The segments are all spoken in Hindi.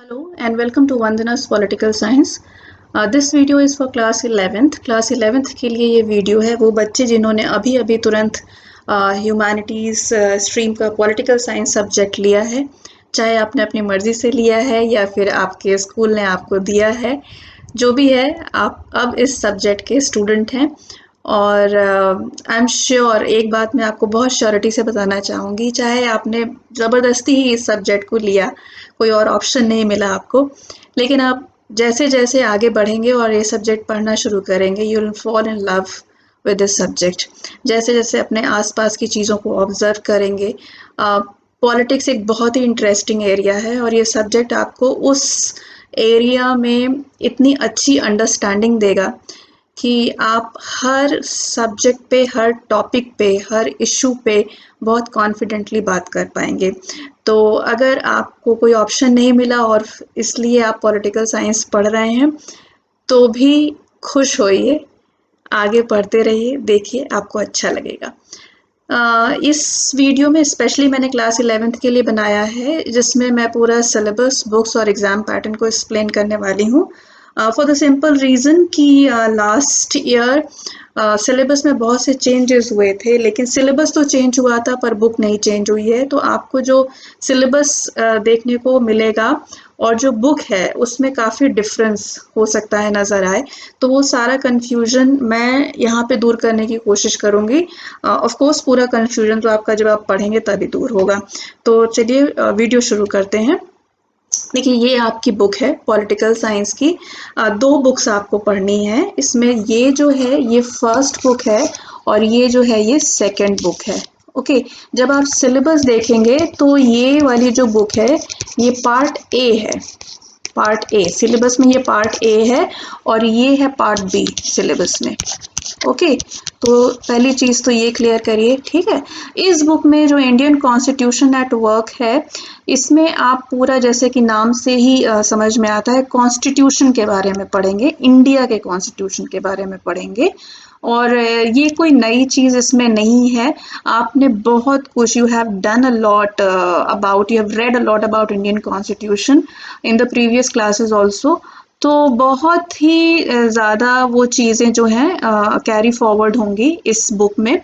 Hello and welcome to Vandana's Political Science. This video is for class 11th. Class 11th के लिए ये वीडियो है वो बच्चे जिन्होंने अभी अभी तुरंत ह्यूमैनिटीज़ स्ट्रीम का पॉलिटिकल साइंस सब्जेक्ट लिया है, चाहे आपने अपनी मर्ज़ी से लिया है या फिर आपके स्कूल ने आपको दिया है, जो भी है आप अब इस सब्जेक्ट के स्टूडेंट हैं। और आई एम श्योर, एक बात मैं आपको बहुत श्योरिटी से बताना चाहूँगी, चाहे आपने ज़बरदस्ती ही इस सब्जेक्ट को लिया, कोई और ऑप्शन नहीं मिला आपको, लेकिन आप जैसे जैसे आगे बढ़ेंगे और ये सब्जेक्ट पढ़ना शुरू करेंगे, you will fall in love with this subject. जैसे जैसे अपने आसपास की चीज़ों को ऑब्जर्व करेंगे, पॉलिटिक्स एक बहुत ही इंटरेस्टिंग एरिया है और ये सब्जेक्ट आपको उस एरिया में इतनी अच्छी अंडरस्टैंडिंग देगा कि आप हर सब्जेक्ट पे, हर टॉपिक पे, हर इशू पे बहुत कॉन्फिडेंटली बात कर पाएंगे। तो अगर आपको कोई ऑप्शन नहीं मिला और इसलिए आप पॉलिटिकल साइंस पढ़ रहे हैं, तो भी खुश होइए, आगे पढ़ते रहिए, देखिए आपको अच्छा लगेगा। इस वीडियो में स्पेशली मैंने क्लास 11th के लिए बनाया है, जिसमें मैं पूरा सिलेबस, बुक्स और एग्ज़ाम पैटर्न को एक्सप्लेन करने वाली हूँ। फॉर द सिंपल रीज़न कि लास्ट ईयर सिलेबस में बहुत से चेंजेस हुए थे, लेकिन सिलेबस तो चेंज हुआ था पर बुक नहीं चेंज हुई है। तो आपको जो सिलेबस देखने को मिलेगा और जो बुक है उसमें काफ़ी डिफरेंस हो सकता है नज़र आए, तो वो सारा कन्फ्यूजन मैं यहाँ पे दूर करने की कोशिश करूँगी। ऑफ कोर्स पूरा कन्फ्यूजन तो आपका जब आप पढ़ेंगे तभी दूर होगा। तो चलिए वीडियो शुरू करते हैं। देखिए, ये आपकी बुक है पॉलिटिकल साइंस की। दो बुक्स आपको पढ़नी है इसमें। ये जो है ये फर्स्ट बुक है और ये जो है ये सेकंड बुक है। ओके, जब आप सिलेबस देखेंगे तो ये वाली जो बुक है ये पार्ट ए है। पार्ट ए सिलेबस में ये पार्ट ए है और ये है पार्ट बी सिलेबस में। ओके, तो पहली चीज़ तो ये क्लियर करिए, ठीक है। इस बुक में जो इंडियन कॉन्स्टिट्यूशन एट वर्क है, इसमें आप पूरा, जैसे कि नाम से ही समझ में आता है, कॉन्स्टिट्यूशन के बारे में पढ़ेंगे, इंडिया के कॉन्स्टिट्यूशन के बारे में पढ़ेंगे। और ये कोई नई चीज़ इसमें नहीं है। आपने बहुत कुछ, you have done a lot about, you have read a lot about Indian constitution in the previous classes also. तो बहुत ही ज़्यादा वो चीज़ें जो हैं कैरी फॉरवर्ड होंगी इस बुक में।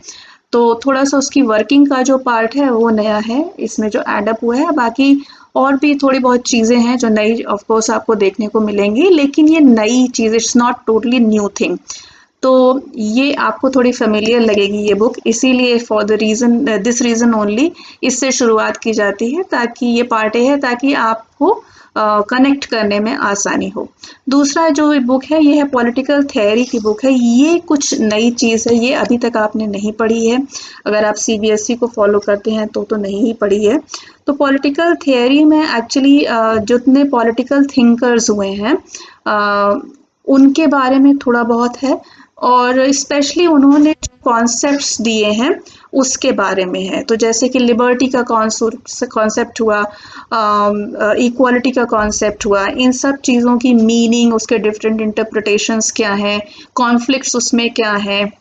तो थोड़ा सा उसकी वर्किंग का जो पार्ट है वो नया है इसमें जो एडअप हुआ है। बाकी और भी थोड़ी बहुत चीज़ें हैं जो नई ऑफ कोर्स आपको देखने को मिलेंगी, लेकिन ये नई चीज़, it's not totally new thing. तो ये आपको थोड़ी फेमिलियर लगेगी ये बुक, इसीलिए for the reason, this reason only इससे शुरुआत की जाती है, ताकि ये पार्ट ए है ताकि आपको कनेक्ट करने में आसानी हो। दूसरा जो बुक है ये है पॉलिटिकल थ्योरी की बुक है। ये कुछ नई चीज़ है, ये अभी तक आपने नहीं पढ़ी है। अगर आप सीबीएसई को फॉलो करते हैं तो नहीं ही पढ़ी है। तो पॉलिटिकल थ्योरी में एक्चुअली जितने पॉलिटिकल थिंकर्स हुए हैं उनके बारे में थोड़ा बहुत है, और स्पेशली उन्होंने कॉन्सेप्ट्स दिए हैं उसके बारे में है। तो जैसे कि लिबर्टी का कॉन्सेप्ट हुआ, इक्वालिटी का कॉन्सेप्ट हुआ, इन सब चीज़ों की मीनिंग, उसके डिफरेंट इंटरप्रिटेशंस क्या हैं, कॉन्फ्लिक्ट्स उसमें क्या हैं,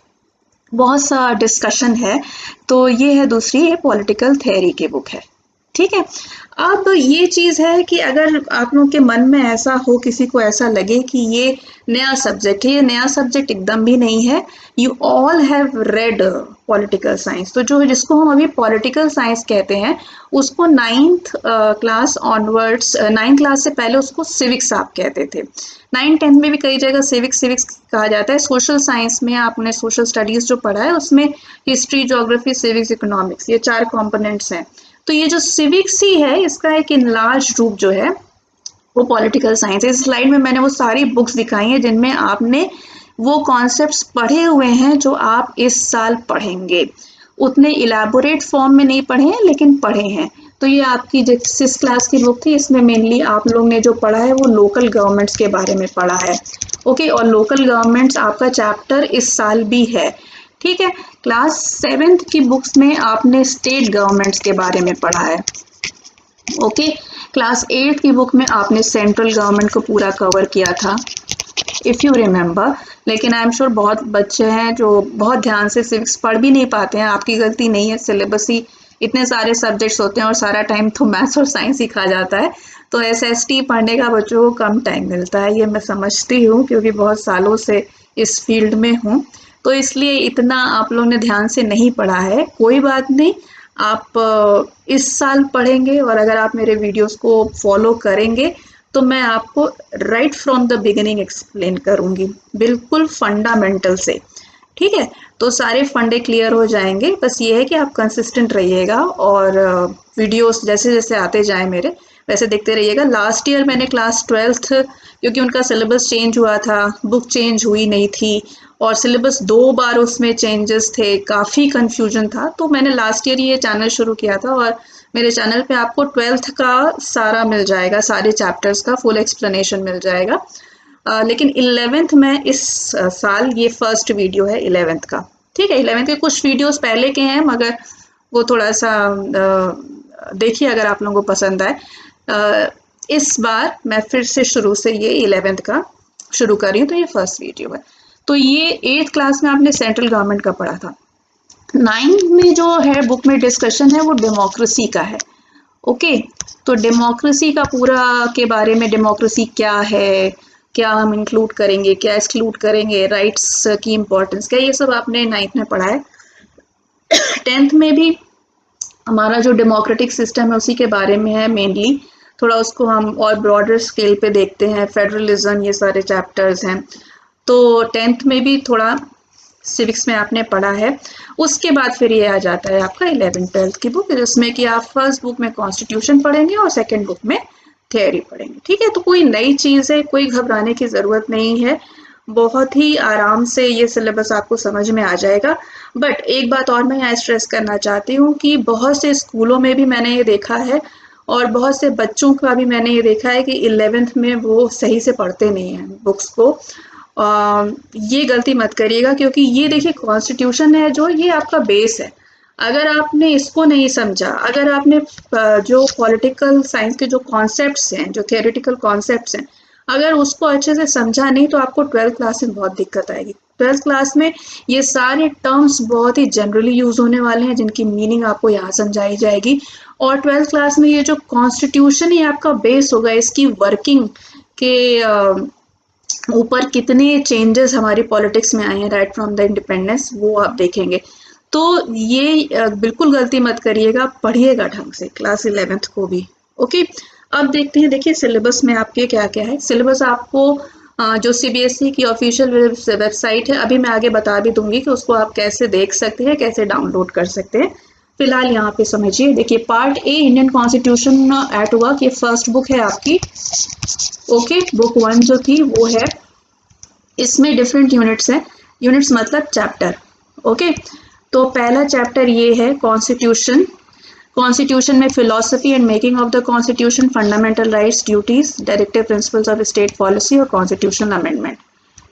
बहुत सा डिस्कशन है। तो ये है दूसरी, ये पॉलिटिकल थ्योरी की बुक है, ठीक है। अब ये चीज़ है कि अगर आप लोगों के मन में ऐसा हो, किसी को ऐसा लगे कि ये नया सब्जेक्ट है, ये नया सब्जेक्ट एकदम भी नहीं है। You all have read political science. तो जो, जिसको हम अभी पॉलिटिकल साइंस कहते हैं, उसको 9th class onwards, 9th class से पहले उसको सिविक्स आप कहते थे। 9th-10th में भी कई जगह सिविक्स सिविक्स कहा जाता है। सोशल साइंस में आपने सोशल स्टडीज़ जो पढ़ा है उसमें हिस्ट्री, ज्योग्राफी, सिविक्स, इकोनॉमिक्स, ये 4 कॉम्पोनेंट्स हैं। तो ये जो सिविक्स ही है, इसका एक इनलार्ज रूप जो है वो पॉलिटिकल साइंस है। इस स्लाइड में मैंने वो सारी बुक्स दिखाई हैं जिनमें आपने वो कॉन्सेप्ट्स पढ़े हुए हैं जो आप इस साल पढ़ेंगे। उतने इलेबोरेट फॉर्म में नहीं पढ़े हैं, लेकिन पढ़े हैं। तो ये आपकी जो 6th क्लास की बुक थी, इसमें मेनली आप लोग ने जो पढ़ा है वो लोकल गवर्नमेंट्स के बारे में पढ़ा है। ओके, और लोकल गवर्नमेंट्स आपका चैप्टर इस साल भी है, ठीक है। क्लास 7th की बुक्स में आपने स्टेट गवर्नमेंट्स के बारे में पढ़ा है। ओके, क्लास 8 की बुक में आपने सेंट्रल गवर्नमेंट को पूरा कवर किया था, इफ़ यू रिमेंबर। लेकिन आई एम श्योर बहुत बच्चे हैं जो बहुत ध्यान से सिविक्स पढ़ भी नहीं पाते हैं। आपकी गलती नहीं है, सिलेबस ही इतने सारे सब्जेक्ट्स होते हैं और सारा टाइम तो मैथ्स और साइंस ही खा जाता है। तो तो एसएसटी पढ़ने का बच्चों को कम टाइम मिलता है, ये मैं समझती हूँ क्योंकि बहुत सालों से इस फील्ड में हूँ, तो इसलिए इतना आप लोगों ने ध्यान से नहीं पढ़ा है। कोई बात नहीं, आप इस साल पढ़ेंगे और अगर आप मेरे वीडियोस को फॉलो करेंगे तो मैं आपको right from the beginning explain करूँगी, बिल्कुल फंडामेंटल से। ठीक है, तो सारे फंडे क्लियर हो जाएंगे। बस ये है कि आप कंसिस्टेंट रहिएगा और वीडियोस जैसे जैसे आते जाएं मेरे वैसे देखते रहिएगा। लास्ट ईयर मैंने क्लास 12th, क्योंकि उनका सिलेबस चेंज हुआ था, बुक चेंज हुई नहीं थी और सिलेबस 2 बार उसमें चेंजेस थे, काफ़ी कन्फ्यूजन था, तो मैंने लास्ट ईयर ये चैनल शुरू किया था और मेरे चैनल पे आपको 12th का सारा मिल जाएगा, सारे चैप्टर्स का फुल एक्सप्लेनेशन मिल जाएगा। लेकिन 11th में इस साल ये फर्स्ट वीडियो है 11th का। ठीक है, 11th के कुछ वीडियोस पहले के हैं मगर वो थोड़ा सा देखिए अगर आप लोगों को पसंद आए। इस बार मैं फिर से शुरू से ये 11th का शुरू कर रही हूँ, तो ये फर्स्ट वीडियो है। तो ये 8th क्लास में आपने सेंट्रल गवर्नमेंट का पढ़ा था। 9th में जो है बुक में डिस्कशन है वो डेमोक्रेसी का है। ओके, तो डेमोक्रेसी का पूरा के बारे में, डेमोक्रेसी क्या है, क्या हम इंक्लूड करेंगे, क्या एक्सक्लूड करेंगे, राइट्स की इम्पोर्टेंस क्या, ये सब आपने 9th में पढ़ा है। 10th में भी हमारा जो डेमोक्रेटिक सिस्टम है उसी के बारे में है मेनली, थोड़ा उसको हम और ब्रॉडर स्केल पे देखते हैं, फेडरलिज्म, ये सारे चैप्टर्स हैं। तो 10th में भी थोड़ा सिविक्स में आपने पढ़ा है। उसके बाद फिर ये आ जाता है आपका 11th 12th की बुक, जिसमें कि आप फर्स्ट बुक में कॉन्स्टिट्यूशन पढ़ेंगे और सेकंड बुक में थियोरी पढ़ेंगे। ठीक है, तो कोई नई चीज़ है, कोई घबराने की ज़रूरत नहीं है, बहुत ही आराम से ये सिलेबस आपको समझ में आ जाएगा। बट एक बात और मैं यहाँ स्ट्रेस करना चाहती हूँ कि बहुत से स्कूलों में भी मैंने ये देखा है और बहुत से बच्चों का भी मैंने ये देखा है कि 11th में वो सही से पढ़ते नहीं हैं बुक्स को। ये गलती मत करिएगा, क्योंकि ये देखिए कॉन्स्टिट्यूशन है जो, ये आपका बेस है। अगर आपने इसको नहीं समझा, अगर आपने जो पॉलिटिकल साइंस के जो कॉन्सेप्ट्स हैं, जो थियोरेटिकल कॉन्सेप्ट्स हैं, अगर उसको अच्छे से समझा नहीं तो आपको 12th क्लास में बहुत दिक्कत आएगी। 12th क्लास में ये सारे टर्म्स बहुत ही जनरली यूज होने वाले हैं, जिनकी मीनिंग आपको यहाँ समझाई जाएगी। और 12th क्लास में ये जो कॉन्स्टिट्यूशन ही आपका बेस होगा, इसकी वर्किंग के ऊपर कितने चेंजेस हमारी पॉलिटिक्स में आए हैं राइट फ्रॉम द इंडिपेंडेंस, वो आप देखेंगे। तो ये बिल्कुल गलती मत करिएगा, पढ़िएगा ढंग से क्लास 11th को भी। ओके, अब देखते हैं, देखिए सिलेबस में आपके क्या क्या है। सिलेबस आपको जो सीबीएसई की ऑफिशियल वेबसाइट है, अभी मैं आगे बता भी दूंगी कि उसको आप कैसे देख सकते हैं, कैसे डाउनलोड कर सकते हैं। फिलहाल यहाँ पे समझिए, देखिए part A Indian constitution at work, ये फर्स्ट बुक है आपकी। ओके, बुक 1 जो थी वो है, इसमें डिफरेंट यूनिट्स हैं, यूनिट्स मतलब चैप्टर। ओके, तो पहला चैप्टर ये है कॉन्स्टिट्यूशन। कॉन्स्टिट्यूशन में philosophy and making of the constitution, fundamental rights, duties, directive principles of state policy और कॉन्स्टिट्यूशनल अमेंडमेंट।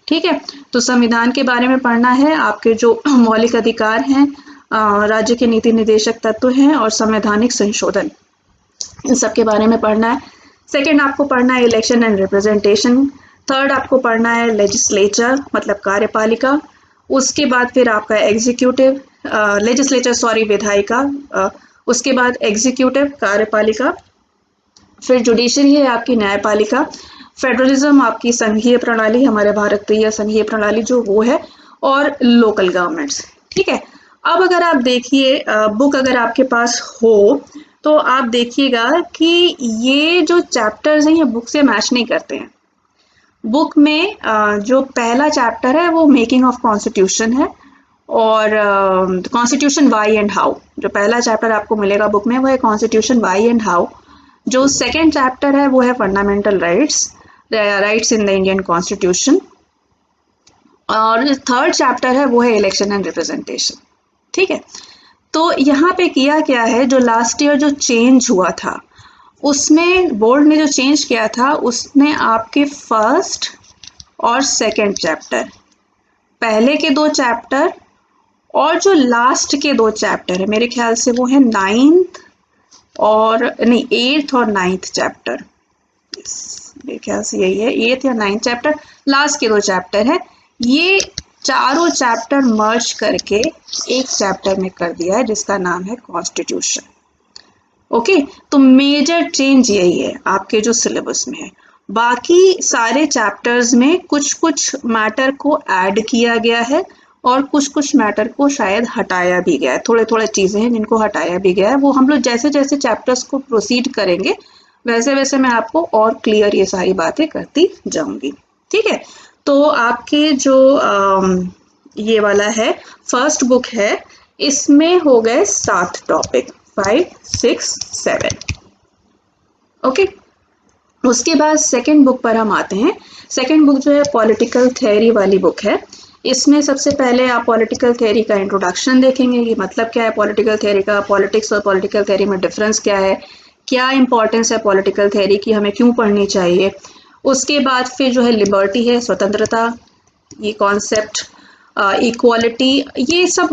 ठीक है, तो संविधान के बारे में पढ़ना है, आपके जो मौलिक अधिकार हैं, राज्य के नीति निर्देशक तत्व हैं और संवैधानिक संशोधन, इन सब के बारे में पढ़ना है। सेकेंड आपको पढ़ना है इलेक्शन एंड रिप्रेजेंटेशन। थर्ड आपको पढ़ना है लेजिस्लेचर मतलब कार्यपालिका। उसके बाद फिर आपका एग्जीक्यूटिव, लेजिस्लेचर सॉरी विधायिका, उसके बाद एग्जीक्यूटिव कार्यपालिका, फिर जुडिशरी है आपकी न्यायपालिका, फेडरलिज्म आपकी संघीय प्रणाली, हमारे भारतीय संघीय प्रणाली जो वो है, और लोकल गवर्नमेंट्स। ठीक है, अब अगर आप देखिए बुक अगर आपके पास हो तो आप देखिएगा कि ये जो चैप्टर्स हैं ये बुक से मैच नहीं करते हैं। बुक में जो पहला चैप्टर है वो मेकिंग ऑफ कॉन्स्टिट्यूशन है, और कॉन्स्टिट्यूशन वाई एंड हाउ, जो पहला चैप्टर आपको मिलेगा बुक में वो है कॉन्स्टिट्यूशन वाई एंड हाउ। जो सेकेंड चैप्टर है वो है fundamental rights, rights in the Indian constitution, और थर्ड चैप्टर है वो है इलेक्शन एंड रिप्रेजेंटेशन। ठीक है, तो यहाँ पे किया क्या है, जो लास्ट ईयर जो चेंज हुआ था उसमें बोर्ड ने जो चेंज किया था उसने आपके फर्स्ट और सेकंड चैप्टर, पहले के 2 चैप्टर और जो लास्ट के 2 चैप्टर है, मेरे ख्याल से वो है 9th और नहीं 8th और 9th चैप्टर, मेरे ख्याल से यही है 8th या 9th चैप्टर, लास्ट के 2 चैप्टर है, ये चारों चैप्टर मर्ज करके एक चैप्टर में कर दिया है जिसका नाम है कॉन्स्टिट्यूशन। ओके, तो मेजर चेंज यही है आपके जो सिलेबस में है। बाकी सारे चैप्टर्स में कुछ कुछ मैटर को ऐड किया गया है और कुछ कुछ मैटर को शायद हटाया भी गया है, थोड़े थोड़े चीज़ें हैं जिनको हटाया भी गया है। वो हम लोग जैसे जैसे चैप्टर्स को प्रोसीड करेंगे वैसे वैसे मैं आपको और क्लियर ये सारी बातें करती जाऊंगी। ठीक है, तो आपके जो ये वाला है फर्स्ट बुक है, इसमें हो गए 7 टॉपिक, 5, 6, 7। ओके, उसके बाद सेकंड बुक पर हम आते हैं। सेकंड बुक जो है पॉलिटिकल थ्योरी वाली बुक है। इसमें सबसे पहले आप पॉलिटिकल थ्योरी का इंट्रोडक्शन देखेंगे कि मतलब क्या है पॉलिटिकल थ्योरी का, पॉलिटिक्स और पॉलिटिकल थ्योरी में डिफरेंस क्या है, क्या इंपॉर्टेंस है पॉलिटिकल थ्योरी की, हमें क्यों पढ़नी चाहिए। उसके बाद फिर जो है लिबर्टी है, स्वतंत्रता, ये कॉन्सेप्ट, इक्वालिटी, ये सब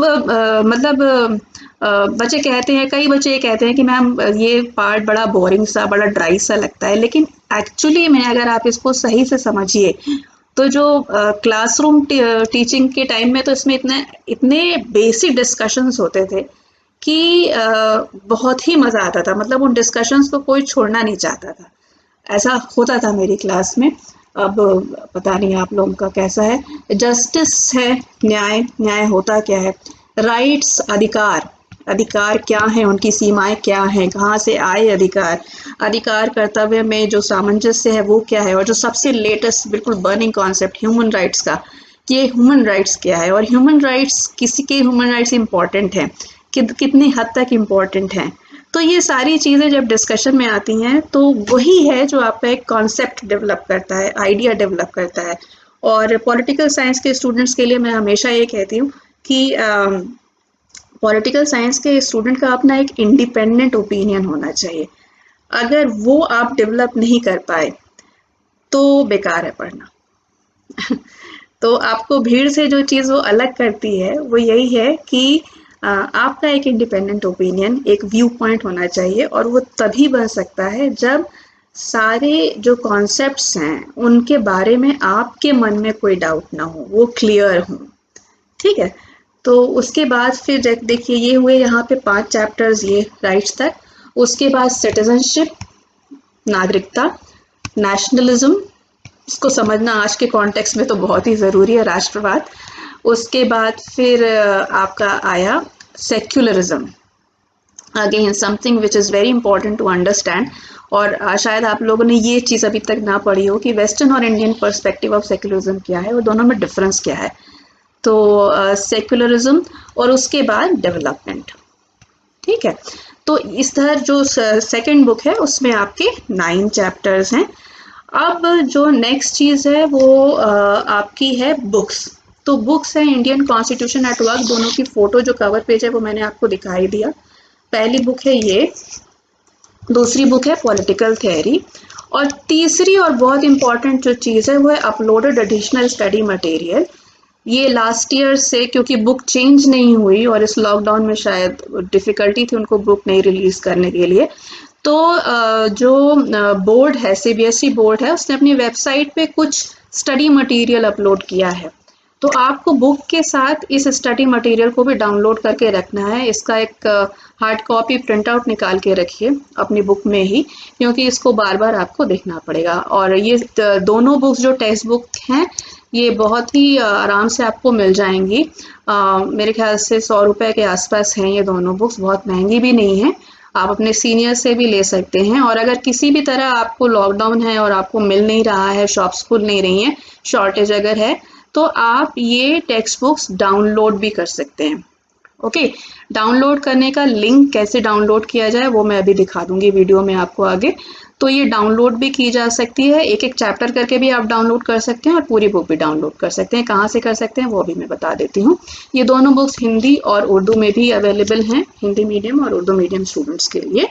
मतलब बच्चे कहते हैं, कई बच्चे ये कहते हैं कि मैम ये पार्ट बड़ा बोरिंग सा, बड़ा ड्राई सा लगता है, लेकिन एक्चुअली में अगर आप इसको सही से समझिए तो जो क्लासरूम टीचिंग के टाइम में तो इसमें इतने इतने बेसिक डिस्कशंस होते थे कि बहुत ही मज़ा आता था। मतलब उन डिस्कशंस को कोई छोड़ना नहीं चाहता था, ऐसा होता था मेरी क्लास में। अब पता नहीं आप लोगों का कैसा है। जस्टिस है, न्याय, न्याय होता क्या है, राइट्स, अधिकार, अधिकार क्या है, उनकी सीमाएं क्या हैं, कहाँ से आए अधिकार, अधिकार कर्तव्य में जो सामंजस्य है वो क्या है, और जो सबसे लेटेस्ट बिल्कुल बर्निंग कॉन्सेप्ट ह्यूमन राइट्स का, कि ये ह्यूमन राइट्स क्या है और ह्यूमन राइट्स किसी के ह्यूमन राइट्स इंपॉर्टेंट हैं, कितनी हद तक इम्पॉर्टेंट हैं। तो ये सारी चीज़ें जब डिस्कशन में आती हैं तो वही है जो आपका एक कॉन्सेप्ट डेवलप करता है, आइडिया डेवलप करता है। और पॉलिटिकल साइंस के स्टूडेंट्स के लिए मैं हमेशा ये कहती हूँ कि पॉलिटिकल साइंस के स्टूडेंट का अपना एक इंडिपेंडेंट ओपिनियन होना चाहिए। अगर वो आप डेवलप नहीं कर पाए तो बेकार है पढ़ना। तो आपको भीड़ से जो चीज़ वो अलग करती है वो यही है कि आपका एक इंडिपेंडेंट ओपिनियन, एक व्यू पॉइंट होना चाहिए, और वो तभी बन सकता है जब सारे जो कॉन्सेप्ट्स हैं उनके बारे में आपके मन में कोई डाउट ना हो, वो क्लियर हो। ठीक है, तो उसके बाद फिर देखिए ये हुए यहाँ पे 5 चैप्टर्स ये राइट्स तक। उसके बाद सिटीजनशिप, नागरिकता, नेशनलिज्म, इसको समझना आज के कॉन्टेक्स्ट में तो बहुत ही ज़रूरी है, राष्ट्रवाद। उसके बाद फिर आपका आया secularism, again something which is very important to understand. और शायद आप लोगों ने ये चीज़ अभी तक ना पढ़ी हो कि वेस्टर्न और इंडियन पर्सपेक्टिव ऑफ सेक्युलरिज्म क्या है और दोनों में डिफरेंस क्या है। तो सेक्युलरिज्म और उसके बाद डेवलपमेंट। ठीक है, तो इस तरह जो सेकंड बुक है उसमें आपके 9 चैप्टर्स हैं। अब जो नेक्स्ट चीज़ है वो आपकी है बुक्स। तो बुक्स है इंडियन कॉन्स्टिट्यूशन एट वर्क, दोनों की फ़ोटो जो कवर पेज है वो मैंने आपको दिखाई दिया। पहली बुक है ये, दूसरी बुक है पॉलिटिकल थ्योरी, और तीसरी और बहुत इंपॉर्टेंट जो चीज़ है वो है अपलोडेड एडिशनल स्टडी मटेरियल। ये लास्ट ईयर से, क्योंकि बुक चेंज नहीं हुई और इस लॉकडाउन में शायद डिफ़िकल्टी थी उनको बुक नहीं रिलीज़ करने के लिए, तो जो बोर्ड है, सीबीएसई बोर्ड है, उसने अपनी वेबसाइट पे कुछ स्टडी मटेरियल अपलोड किया है। तो आपको बुक के साथ इस स्टडी मटेरियल को भी डाउनलोड करके रखना है। इसका एक हार्ड कॉपी प्रिंट आउट निकाल के रखिए अपनी बुक में ही, क्योंकि इसको बार बार आपको देखना पड़ेगा। और ये दोनों बुक्स जो टेक्स्ट बुक हैं ये बहुत ही आराम से आपको मिल जाएंगी। मेरे ख्याल से 100 रुपये के आसपास हैं ये दोनों बुक्स, बहुत महंगी भी नहीं है, आप अपने सीनियर से भी ले सकते हैं। और अगर किसी भी तरह आपको लॉकडाउन है और आपको मिल नहीं रहा है, शॉप्स खुल नहीं रही हैं, शॉर्टेज अगर है, तो आप ये टेक्स्ट बुक्स डाउनलोड भी कर सकते हैं। ओके, डाउनलोड करने का लिंक कैसे डाउनलोड किया जाए वो मैं अभी दिखा दूंगी वीडियो में आपको आगे। तो ये डाउनलोड भी की जा सकती है, एक एक चैप्टर करके भी आप डाउनलोड कर सकते हैं और पूरी बुक भी डाउनलोड कर सकते हैं। कहाँ से कर सकते हैं वो भी मैं बता देती हूँ। ये दोनों बुक्स हिंदी और उर्दू में भी अवेलेबल हैं, हिंदी मीडियम और उर्दू मीडियम स्टूडेंट्स के लिए।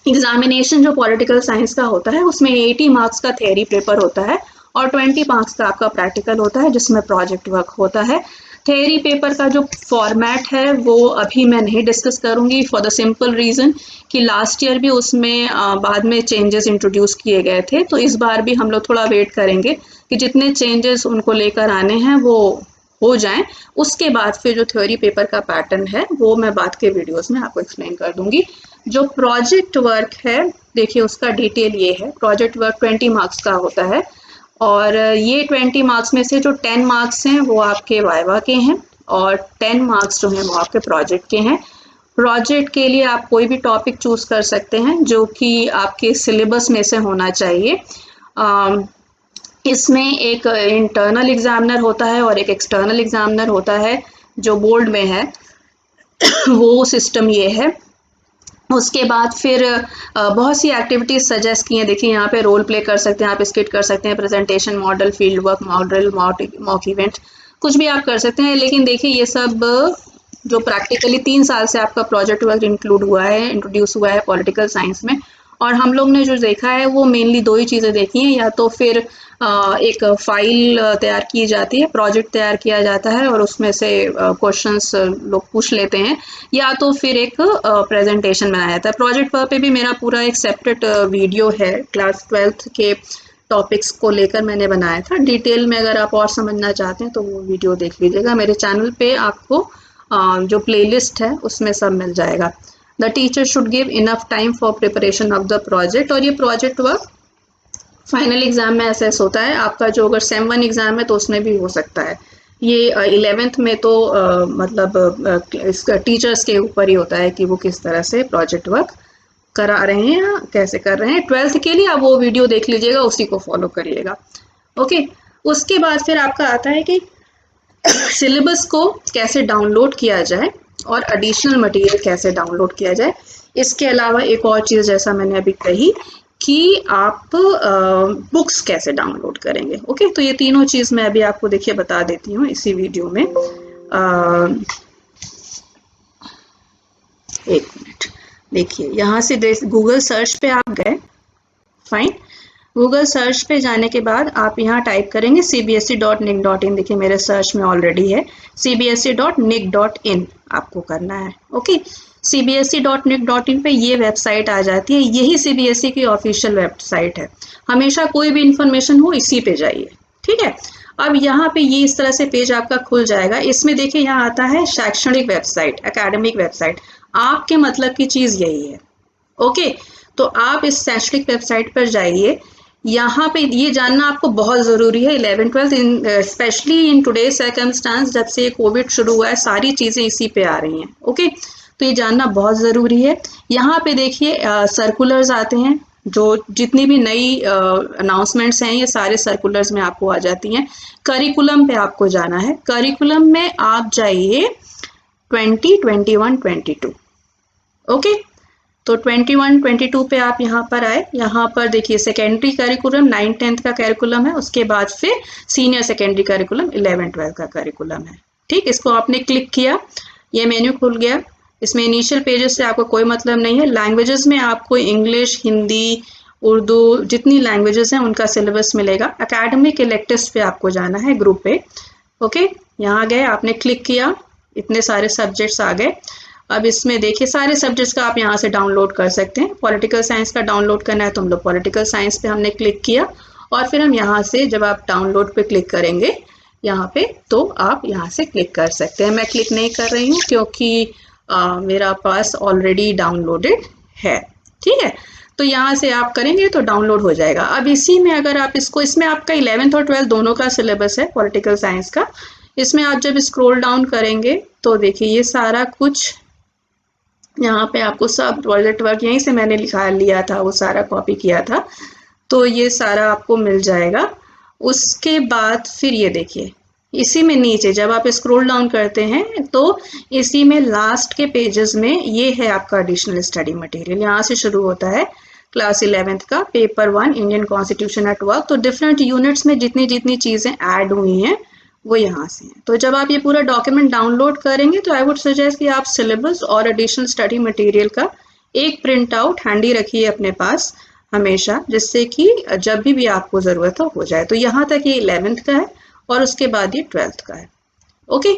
एग्जामिनेशन जो पॉलिटिकल साइंस का होता है उसमें 80 मार्क्स का थ्योरी पेपर होता है और 20 मार्क्स का आपका प्रैक्टिकल होता है जिसमें प्रोजेक्ट वर्क होता है। थ्योरी पेपर का जो फॉर्मेट है वो अभी मैं नहीं डिस्कस करूंगी, फॉर द सिंपल रीज़न कि लास्ट ईयर भी उसमें बाद में चेंजेस इंट्रोड्यूस किए गए थे, तो इस बार भी हम लोग थोड़ा वेट करेंगे कि जितने चेंजेस उनको लेकर आने हैं वो हो जाएं, उसके बाद फिर जो थ्योरी पेपर का पैटर्न है वो मैं बाद के वीडियोस में आपको एक्सप्लेन कर दूंगी। जो प्रोजेक्ट वर्क है देखिए उसका डिटेल ये है। प्रोजेक्ट वर्क 20 मार्क्स का होता है और ये 20 मार्क्स में से जो 10 मार्क्स हैं वो आपके वाइवा के हैं और 10 मार्क्स जो हैं वो आपके प्रोजेक्ट के हैं। प्रोजेक्ट के लिए आप कोई भी टॉपिक चूज कर सकते हैं जो कि आपके सिलेबस में से होना चाहिए। इसमें एक इंटरनल एग्जामिनर होता है और एक एक्सटर्नल एग्जामिनर होता है जो बोर्ड में है वो सिस्टम ये है। उसके बाद फिर बहुत सी एक्टिविटीज सजेस्ट की हैं। देखिए यहाँ पे रोल प्ले कर सकते हैं, आप स्किट कर सकते हैं, presentation model, field work model, mock event, कुछ भी आप कर सकते हैं। लेकिन देखिए ये सब जो प्रैक्टिकली 3 साल से आपका प्रोजेक्ट वर्क इंक्लूड हुआ है, इंट्रोड्यूस हुआ है पॉलिटिकल साइंस में, और हम लोग ने जो देखा है वो मेनली 2 ही चीज़ें देखी हैं। या तो फिर एक फाइल तैयार की जाती है, प्रोजेक्ट तैयार किया जाता है और उसमें से क्वेश्चंस लोग पूछ लेते हैं, या तो फिर एक प्रेजेंटेशन बनाया जाता है। प्रोजेक्ट वर्क पे भी मेरा पूरा एक सेपरेट वीडियो है, क्लास 12th के टॉपिक्स को लेकर मैंने बनाया था। डिटेल में अगर आप और समझना चाहते हैं तो वो वीडियो देख लीजिएगा। मेरे चैनल पे आपको जो प्लेलिस्ट है उसमें सब मिल जाएगा। The teacher should give enough time for preparation of the project. और ये प्रोजेक्ट वर्क फाइनल एग्जाम में असेस होता है आपका। जो अगर सेम 1 एग्जाम है तो उसमें भी हो सकता है। ये 11th में तो इसका टीचर्स के ऊपर ही होता है कि वो किस तरह से प्रोजेक्ट वर्क करा रहे हैं, कैसे कर रहे हैं। 12th के लिए आप वो वीडियो देख लीजिएगा, उसी को फॉलो करिएगा। ओके, उसके बाद फिर आपका आता है कि सिलेबस को कैसे डाउनलोड किया जाए और एडिशनल मटेरियल कैसे डाउनलोड किया जाए। इसके अलावा एक और चीज़ जैसा मैंने अभी कही कि आप बुक्स कैसे डाउनलोड करेंगे। ओके, तो ये तीनों चीज़ मैं अभी आपको देखिए बता देती हूँ इसी वीडियो में। एक मिनट, देखिए यहाँ से गूगल सर्च पे आप गए, फाइन। गूगल सर्च पे जाने के बाद आप यहाँ टाइप करेंगे cbse.nic.in। देखिए मेरे सर्च में ऑलरेडी है cbse.nic.in, आपको करना है। ओके, cbse.nic.in पे ये वेबसाइट आ जाती है। यही CBSE की ऑफिशियल वेबसाइट है। हमेशा कोई भी इंफॉर्मेशन हो इसी पे जाइए, ठीक है। अब यहाँ पे ये इस तरह से पेज आपका खुल जाएगा। इसमें देखिए यहाँ आता है शैक्षणिक वेबसाइट, एकेडमिक वेबसाइट। आपके मतलब की चीज़ यही है। ओके, तो आप इस शैक्षणिक वेबसाइट पर जाइए। यहाँ पे ये जानना आपको बहुत ज़रूरी है 11th-12th specially in today's circumstance, जब से कोविड शुरू हुआ है सारी चीज़ें इसी पे आ रही हैं। ओके, तो ये जानना बहुत ज़रूरी है। यहाँ पे देखिए सर्कुलर्स आते हैं, जो जितनी भी नई अनाउंसमेंट्स हैं ये सारे सर्कुलर्स में आपको आ जाती हैं। करिकुलम पे आपको जाना है। करिकुलम में आप जाइए 20, 21, 22। ओके, तो 21, 22 पे आप यहाँ पर आए। यहाँ पर देखिए सेकेंडरी करिकुलम 9, 10th का करिकुलम है। उसके बाद फिर सीनियर सेकेंडरी करिकुलम 11, 12 का करिकुलम है। ठीक, इसको आपने क्लिक किया, ये मेन्यू खुल गया। इसमें इनिशियल पेजेस से आपको कोई मतलब नहीं है। लैंग्वेजेस में आपको इंग्लिश, हिंदी, उर्दू, जितनी लैंग्वेजेस हैं उनका सिलेबस मिलेगा। एकेडमिक इलेक्टिव्स पे आपको जाना है, ग्रुप पे। ओके, यहाँ गए, आपने क्लिक किया, इतने सारे सब्जेक्ट्स आ गए। अब इसमें देखिए सारे सब्जेक्ट्स का आप यहाँ से डाउनलोड कर सकते हैं। पॉलिटिकल साइंस का डाउनलोड करना है तो हम लोग पॉलिटिकल साइंस पे हमने क्लिक किया और फिर हम यहाँ से जब आप डाउनलोड पे क्लिक करेंगे यहाँ पे, तो आप यहाँ से क्लिक कर सकते हैं। मैं क्लिक नहीं कर रही हूँ क्योंकि मेरा पास ऑलरेडी डाउनलोडेड है। ठीक है, तो यहाँ से आप करेंगे तो डाउनलोड हो जाएगा। अब इसी में अगर आप इसमें आपका 11th और 12th दोनों का सिलेबस है पॉलिटिकल साइंस का। इसमें आप जब स्क्रॉल डाउन करेंगे तो देखिए ये सारा कुछ यहाँ पे आपको सब प्रोजेक्ट वर्क यहीं से मैंने लिया था, वो सारा कॉपी किया था, तो ये सारा आपको मिल जाएगा। उसके बाद फिर ये देखिए इसी में नीचे जब आप स्क्रॉल डाउन करते हैं तो इसी में लास्ट के पेजेस में ये है आपका एडिशनल स्टडी मटेरियल। यहाँ से शुरू होता है क्लास 11th का paper 1 Indian constitution at work. तो डिफरेंट यूनिट्स में जितनी जितनी चीज़ें ऐड हुई हैं वो यहाँ से है। तो जब आप ये पूरा डॉक्यूमेंट डाउनलोड करेंगे तो आई वुड सजेस्ट कि आप सिलेबस और एडिशनल स्टडी मटेरियल का एक प्रिंट आउट हैंडी रखिए अपने पास हमेशा, जिससे कि जब भी आपको ज़रूरत हो जाए। तो यहाँ तक ये 11th का है और उसके बाद ये 12th का है। ओके,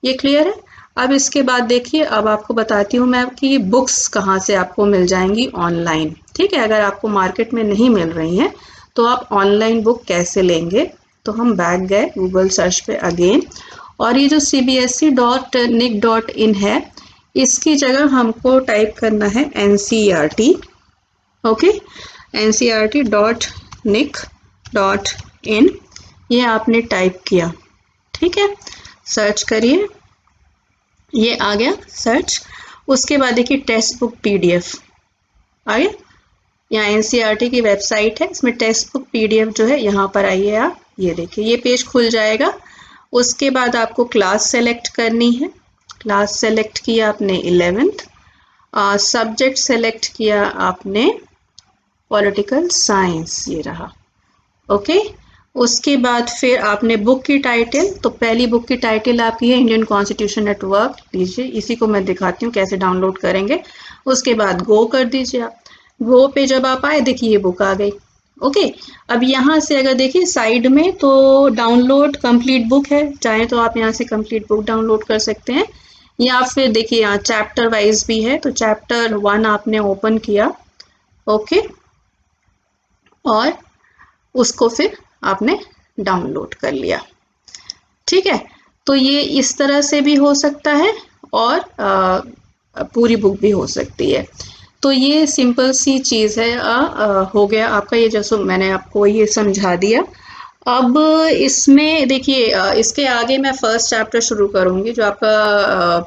ये क्लियर है। अब इसके बाद देखिए, अब आपको बताती हूँ मैं कि बुक्स कहाँ से आपको मिल जाएंगी ऑनलाइन। ठीक है, अगर आपको मार्केट में नहीं मिल रही हैं तो आप ऑनलाइन बुक कैसे लेंगे। तो हम बैक गए गूगल सर्च पे अगेन और ये जो cbse.nic.in है, इसकी जगह हमको टाइप करना है NCERT। ओके, NCERT.nic.in, ये आपने टाइप किया, ठीक है, सर्च करिए, ये आ गया सर्च। उसके बाद देखिए टेक्स्ट बुक PDF आ गया, यहाँ NCERT की वेबसाइट है, इसमें टेक्स्ट बुक PDF जो है यहाँ पर आइए आप, ये देखिए ये पेज खुल जाएगा। उसके बाद आपको क्लास सेलेक्ट करनी है, क्लास सेलेक्ट किया आपने 11th, सब्जेक्ट सेलेक्ट किया आपने पॉलिटिकल साइंस, ये रहा, ओके। उसके बाद फिर आपने बुक की टाइटल, तो पहली बुक की टाइटल आपकी है इंडियन कॉन्स्टिट्यूशन एट वर्क, लीजिए इसी को मैं दिखाती हूँ कैसे डाउनलोड करेंगे। उसके बाद गो कर दीजिए आप, गो पे जब आप आए देखिए ये बुक आ गई, ओके। अब यहाँ से अगर देखिए साइड में तो डाउनलोड कंप्लीट बुक है, चाहे तो आप यहाँ से कंप्लीट बुक डाउनलोड कर सकते हैं, या फिर देखिए यहाँ चैप्टर वाइज भी है, तो चैप्टर 1 आपने ओपन किया, ओके, और उसको फिर आपने डाउनलोड कर लिया, ठीक है। तो ये इस तरह से भी हो सकता है और पूरी बुक भी हो सकती है। तो ये सिंपल सी चीज़ है, हो गया आपका ये, जैसे मैंने आपको ये समझा दिया। अब इसमें देखिए इसके आगे मैं फर्स्ट चैप्टर शुरू करूँगी, जो आपका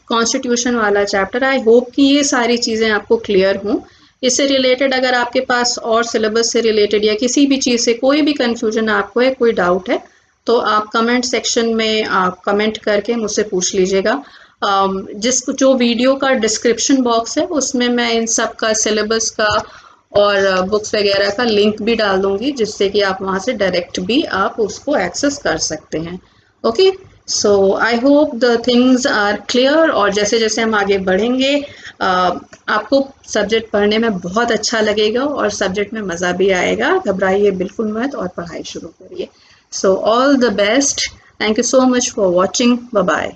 कॉन्स्टिट्यूशन वाला चैप्टर। आई होप कि ये सारी चीज़ें आपको क्लियर हों। इससे रिलेटेड अगर आपके पास और सिलेबस से रिलेटेड या किसी भी चीज़ से कोई भी कन्फ्यूजन आपको है, कोई डाउट है, तो आप कमेंट सेक्शन में आप कमेंट करके मुझसे पूछ लीजिएगा। जो वीडियो का डिस्क्रिप्शन बॉक्स है उसमें मैं इन सब का सिलेबस का और बुक्स वगैरह का लिंक भी डाल दूंगी, जिससे कि आप वहाँ से डायरेक्ट भी आप उसको एक्सेस कर सकते हैं, okay. So I hope the things are clear, और जैसे जैसे हम आगे बढ़ेंगे आपको सब्जेक्ट पढ़ने में बहुत अच्छा लगेगा और सब्जेक्ट में मज़ा भी आएगा। घबराइए बिल्कुल मत और पढ़ाई शुरू करिए। So all the best, thank you so much for watching, bye bye.